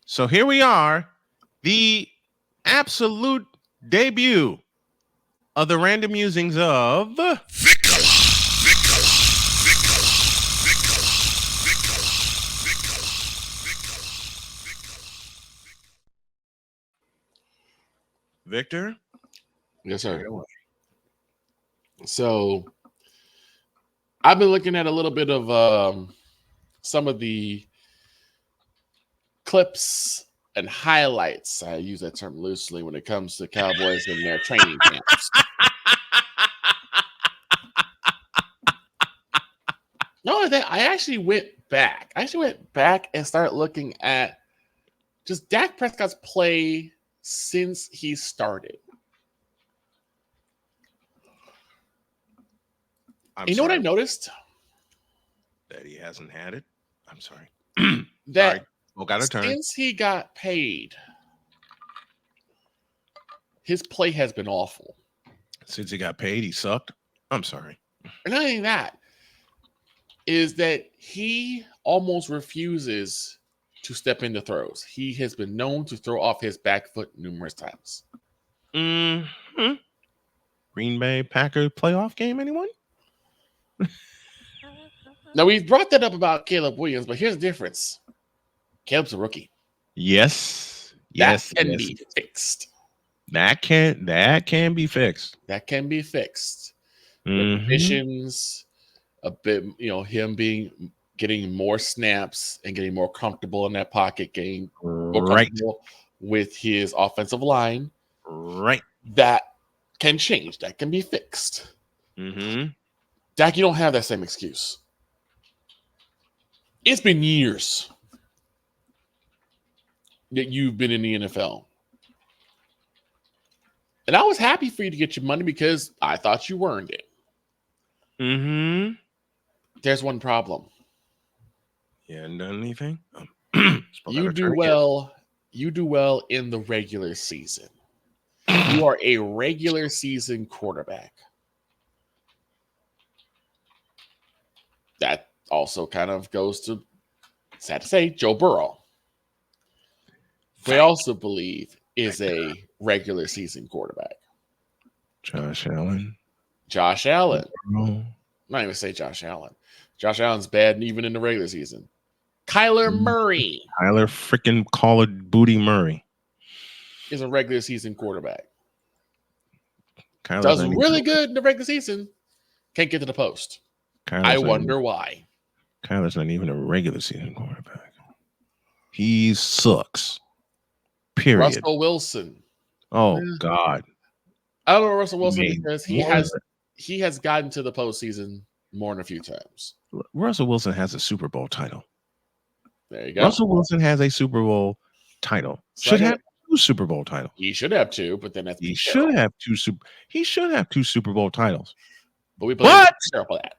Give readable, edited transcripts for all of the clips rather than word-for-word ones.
So here we are, the absolute debut of the random musings of Vikalaaaah. Victor. Yes, sir. So I've been looking at a little bit of some of the clips and highlights. I use that term loosely when it comes to Cowboys and their training camps. No, that I actually went back. And started looking at just Dak Prescott's play since he started. You know what I noticed? That he hasn't had it. I'm sorry. That got a turn. Since he got paid, his play has been awful. Since he got paid, he sucked. I'm sorry. And not only that, is that he almost refuses to step into throws. He has been known to throw off his back foot numerous times. Mm-hmm. Green Bay Packers playoff game, anyone? Now, we've brought that up about Caleb Williams, but here's the difference. Caleb's a rookie. Yes. That can be fixed. That can be fixed. That can be fixed. Mm-hmm. Repetitions, a bit, him getting more snaps and getting more comfortable in that pocket, getting more comfortable with his offensive line. Right. That can change. That can be fixed. Mm-hmm. Dak, you don't have that same excuse. It's been years that you've been in the NFL. And I was happy for you to get your money because I thought you earned it. Mm-hmm. There's one problem. You haven't done anything? You do well in the regular season. You are a regular season quarterback. That also kind of goes to, sad to say, Joe Burrow. We also believe is a regular season quarterback. Josh Allen. I'm not even say Josh Allen. Josh Allen's bad even in the regular season. Kyler Murray. Kyler freaking Call It Booty Murray is a regular season quarterback. Kyler's does really good in the regular season. Can't get to the post. I wonder why. Kyler's not even a regular season quarterback. He sucks. Period. Russell Wilson. Oh God. I don't know Russell Wilson because he has gotten to the postseason more than a few times. Russell Wilson has a Super Bowl title. There you go. Russell Wilson has a Super Bowl title. Should have 2 Super Bowl titles. He should have 2, but then he should have 2 Super Bowl titles. But we believe for that.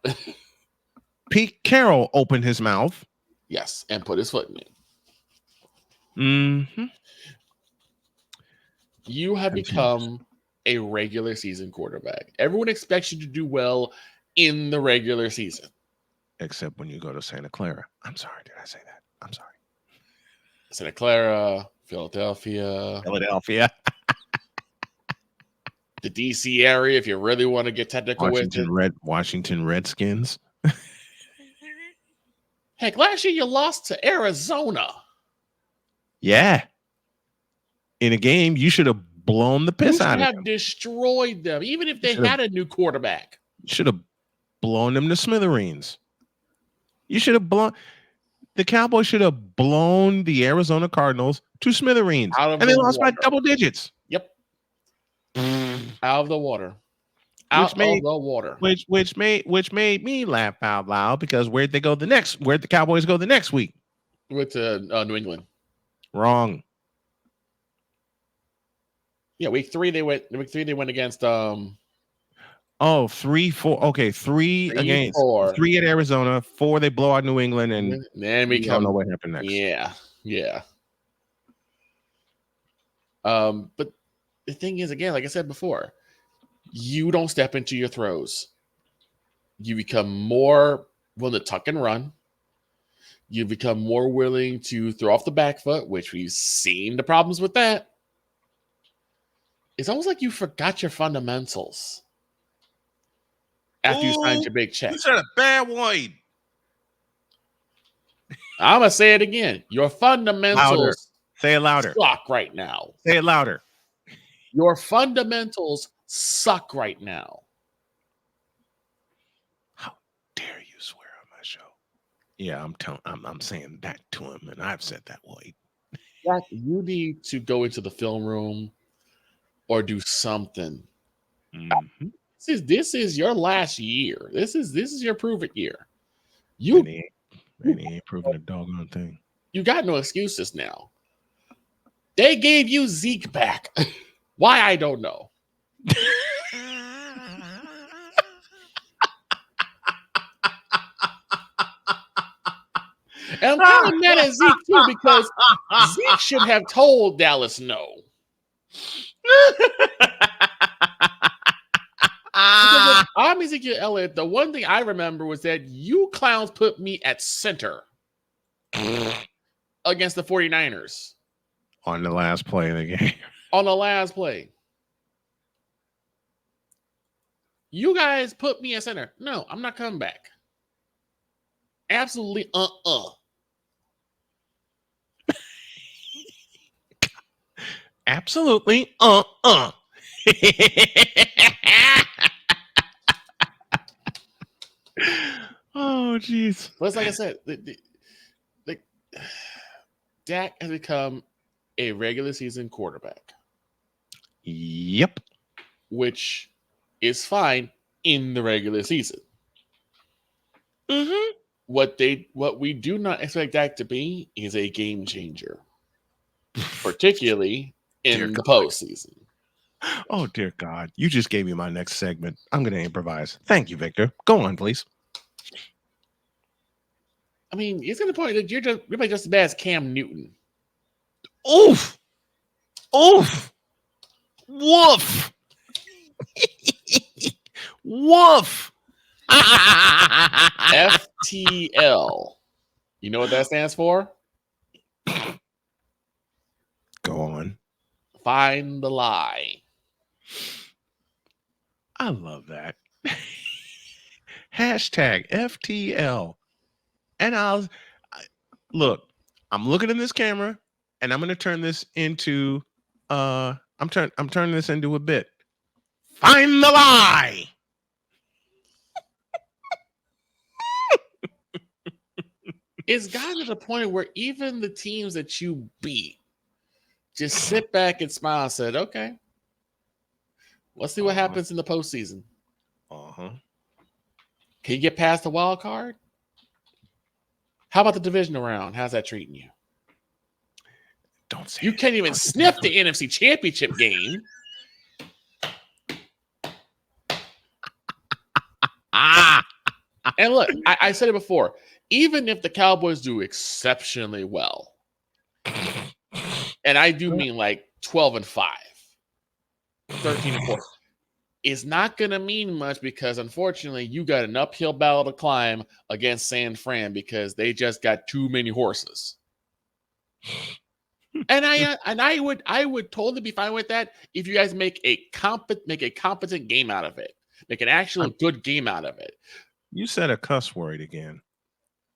Pete Carroll opened his mouth. Yes, and put his foot in it. Mm-hmm. You have become a regular season quarterback. Everyone expects you to do well in the regular season. Except when you go to Santa Clara. I'm sorry, did I say that? I'm sorry. Santa Clara, Philadelphia. The DC area, if you really want to get technical with it. Washington Redskins. Heck, last year you lost to Arizona. Yeah. In a game, you should have blown the piss out of them. You should have destroyed them, even if they had a new quarterback. You should have blown them to smithereens. You should have blown... The Cowboys should have blown the Arizona Cardinals to smithereens. And they lost by double digits. Yep. Out of the water. Which made me laugh out loud because where'd the Cowboys go the next week? With New England. Wrong. Yeah, week 3 they went against 3-4. Okay, 3 against 4. 3 at Arizona, 4 they blow out New England, and then we don't know what happened next. Yeah. But the thing is, again, like I said before, you don't step into your throws. You become more willing to tuck and run. You become more willing to throw off the back foot, which we've seen the problems with that. It's almost like you forgot your fundamentals after you signed your big check. You said a bad word. I'm going to say it again. Your fundamentals louder. Say it louder. Suck right now. Say it louder. Your fundamentals suck right now. How dare you swear on my show? Yeah, I'm saying that to him, and I've said that word. Jack, you need to go into the film room or do something. Mm-hmm. This is your last year. This is your prove it year. He ain't proving a doggone thing. You got no excuses now. They gave you Zeke back. Why, I don't know. And I'm kind of mad at Zeke too, because Zeke should have told Dallas no. I'm Ezekiel Elliott. The one thing I remember was that you clowns put me at center against the 49ers. On the last play of the game. On the last play. You guys put me at center. No, I'm not coming back. Absolutely Absolutely Oh, jeez. But it's like I said, Dak has become a regular season quarterback. Yep. Which is fine in the regular season. Mm-hmm. What we do not expect Dak to be is a game changer. Particularly in the postseason. Oh, dear God. You just gave me my next segment. I'm going to improvise. Thank you, Victor. Go on, please. I mean, it's going to point that you're just as bad as Cam Newton. Oof. Oof. Woof. Woof. FTL. You know what that stands for? Go on. Find the lie. I love that. Hashtag FTL. And look, I'm looking in this camera and I'm going to turn this into I'm turning this into a bit. Find the lie. It's gotten to the point where even the teams that you beat just sit back and smile and said, okay, let's see what happens in the postseason. Uh-huh. Can you get past the wild card? How about the divisional round? How's that treating you? Don't say you can't even sniff the NFC Championship game. And look, I said it before. Even if the Cowboys do exceptionally well, and I do mean like 12-5, 13-4, it's not going to mean much because, unfortunately, you got an uphill battle to climb against San Fran because they just got too many horses. And I would totally be fine with that if you guys make a competent game out of it, make an actual good game out of it. You said a cuss word again.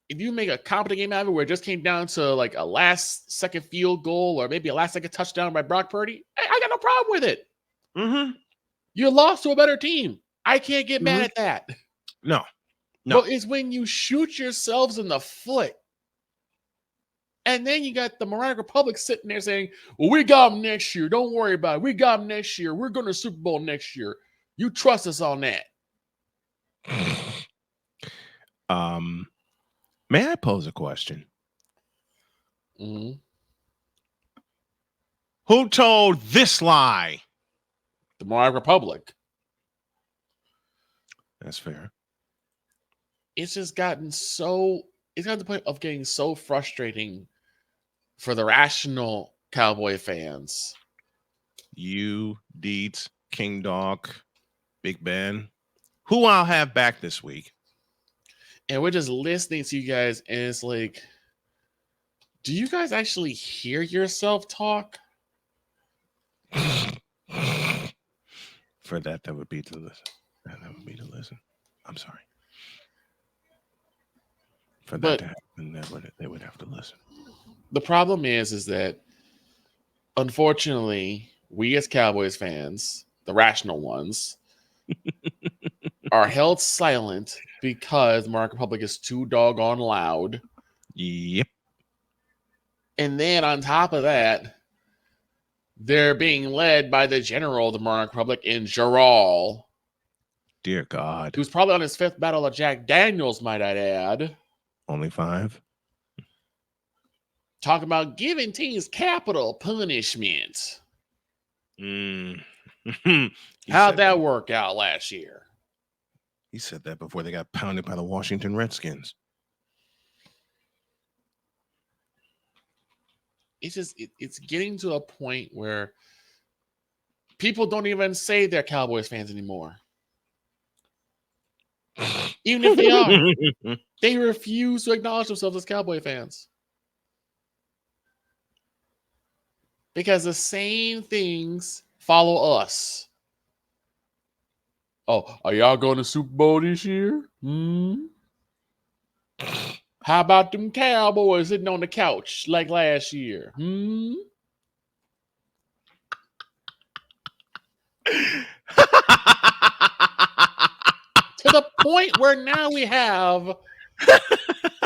If you make a competent game out of it where it just came down to like a last-second field goal or maybe a last-second touchdown by Brock Purdy, I got no problem with it. Mm-hmm. You lost to a better team. I can't get mad at that. No. But it's when you shoot yourselves in the foot. And then you got the Moronic Republic sitting there saying, well, we got them next year. Don't worry about it. We got them next year. We're going to Super Bowl next year. You trust us on that. May I pose a question? Mm-hmm. Who told this lie? The Moronic Republic. That's fair. It's just gotten to the point of getting so frustrating for the rational Cowboy fans. You, Deets, King Dog, Big Ben, who I'll have back this week. And we're just listening to you guys, and it's like, Do you guys actually hear yourself talk? For that would be to listen. That would be to listen. I'm sorry. For that But to happen, they would have to listen. the problem is that unfortunately, we as Cowboys fans, the rational ones, are held silent because Mark Republic is too doggone loud. Yep. And then on top of that, they're being led by the general of the Monarch Republic in Gerald, Dear God. who's probably on his 5th battle of Jack Daniels, might I add. Only 5? Talking about giving teams capital punishment. Mm. How'd that work out last year? He said that before they got pounded by the Washington Redskins. It's just it's getting to a point where people don't even say they're Cowboys fans anymore. Even if they are, they refuse to acknowledge themselves as Cowboy fans. Because the same things follow us. Oh, are y'all going to Super Bowl this year? How about them Cowboys sitting on the couch like last year? To the point where now we have,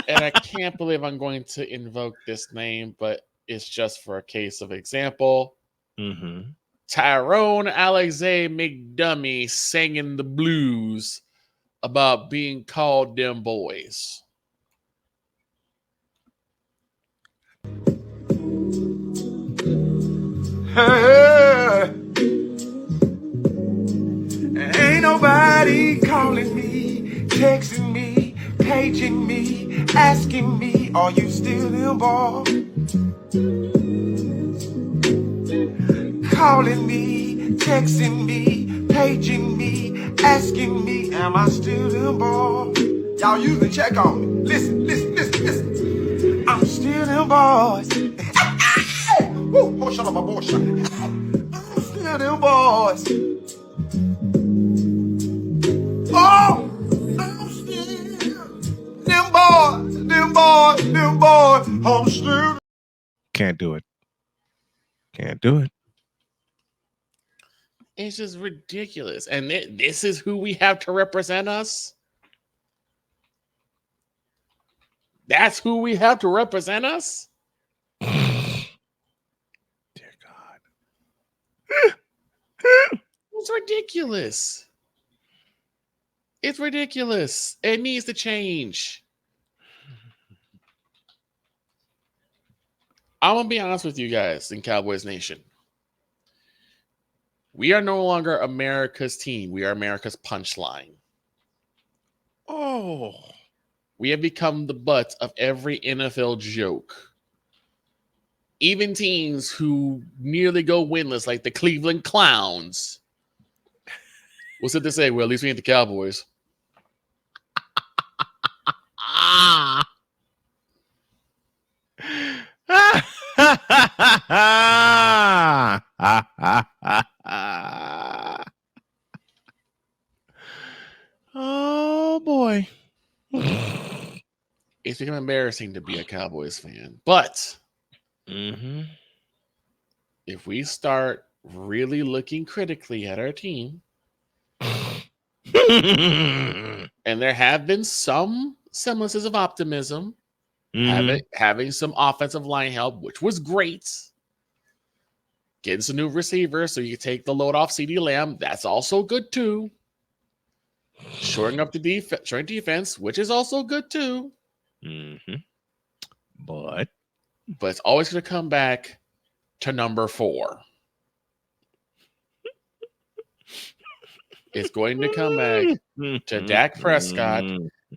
and I can't believe I'm going to invoke this name, but it's just for a case of example. Mm-hmm. Tyrone Alexei McDummy singing the blues about being called them boys. Ain't nobody calling me, texting me, paging me, asking me, are you still involved? Calling me, texting me, paging me, asking me, am I still involved? Y'all usually check on me. Listen. I'm still involved. Woo, oh, shut up, my boy. I'm still involved. Oh, I'm still them boys. I'm still. Can't do it. Can't do it. It's just ridiculous. And this is who we have to represent us? That's who we have to represent us? Dear God. It's ridiculous. It's ridiculous. It needs to change. I'm going to be honest with you guys in Cowboys Nation. We are no longer America's team. We are America's punchline. Oh. We have become the butt of every NFL joke. Even teams who nearly go winless, like the Cleveland Clowns, will sit there and say, well, at least we ain't the Cowboys. Oh boy. It's become embarrassing to be a Cowboys fan. But if we start really looking critically at our team, and there have been some semblances of optimism, having some offensive line help, which was great. Getting some new receivers so you can take the load off CeeDee Lamb, that's also good too. Shoring up the defense, which is also good too. But it's always going to come back to number 4. It's going to come back to Dak Prescott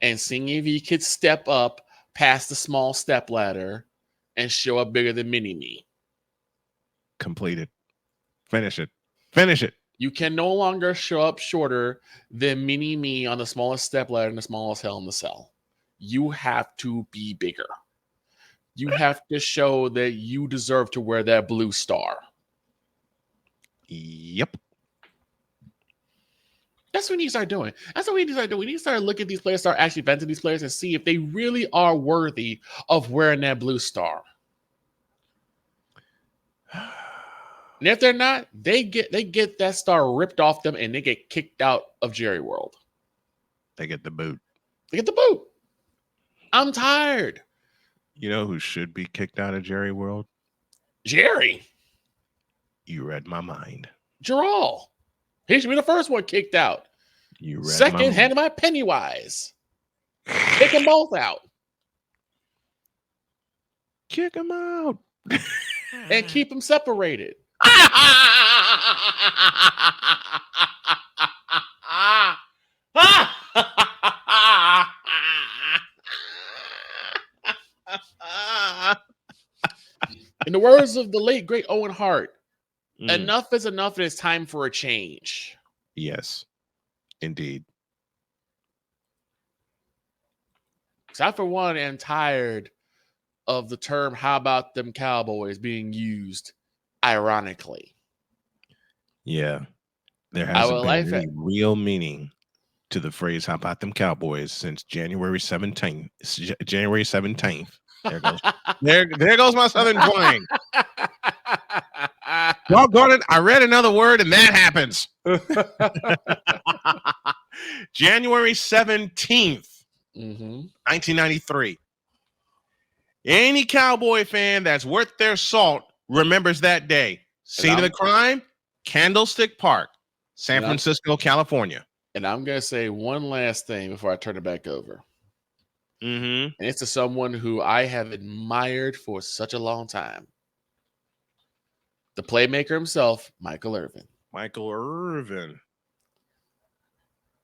and seeing if he could step up past the small step ladder and show up bigger than mini-me. Completed. Finish it. You can no longer show up shorter than mini-me on the smallest step ladder and the smallest hell in the cell. You have to be bigger. You have to show that you deserve to wear that blue star. Yep. That's what we need to start doing. That's what we need to start doing. We need to start looking at these players, start actually venting these players, and see if they really are worthy of wearing that blue star. And if they're not, they get that star ripped off them, and they get kicked out of Jerry World. They get the boot. They get the boot. I'm tired. You know who should be kicked out of Jerry World? Jerry. You read my mind. Gerald. He should be the first one kicked out. You read Second, my hand my Pennywise. Kick them both out. Kick him out. And keep them separated. In the words of the late, great Owen Hart, enough is enough and it's time for a change. Yes, indeed. Because I, for one, am tired of the term, how about them Cowboys, being used ironically. Yeah. There hasn't been any real meaning to the phrase, how about them Cowboys, since January 17th. January 17th. There goes. there goes my Southern twang. Doggone it. I read another word and that happens. January 17th, 1993. Any Cowboy fan that's worth their salt remembers that day. Scene of the crime, Candlestick Park, San Francisco, California. And I'm going to say one last thing before I turn it back over. And it's to someone who I have admired for such a long time. The playmaker himself, Michael Irvin. Michael Irvin.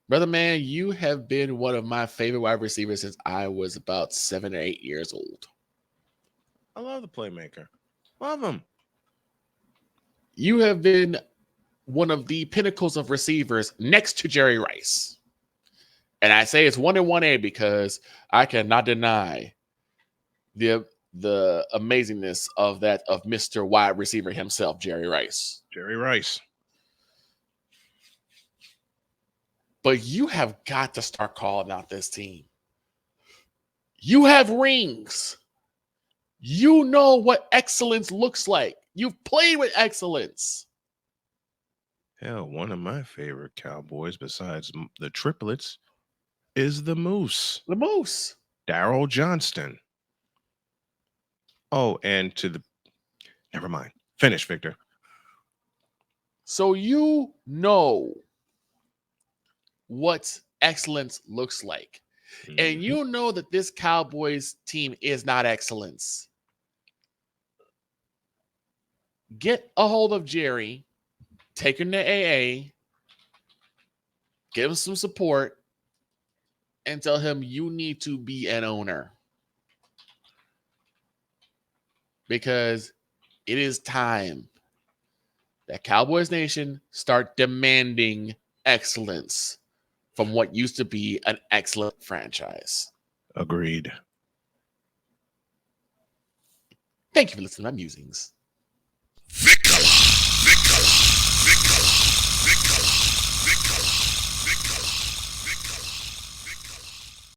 Brother man, you have been one of my favorite wide receivers since I was about 7 or 8 years old. I love the playmaker. Love him. You have been one of the pinnacles of receivers next to Jerry Rice. And I say it's 1 and 1A because I cannot deny the amazingness of that of Mr. Wide Receiver himself, Jerry Rice. Jerry Rice. But you have got to start calling out this team. You have rings. You know what excellence looks like. You've played with excellence. Hell, one of my favorite Cowboys, besides the triplets, is the Moose. The Moose. Darryl Johnston. Oh, and never mind. Finish, Victor. So you know what excellence looks like. And you know that this Cowboys team is not excellence. Get a hold of Jerry, take him to AA, give him some support, and tell him you need to be an owner. Because it is time that Cowboys Nation start demanding excellence from what used to be an excellent franchise. Agreed. Thank you for listening to my musings. Victor!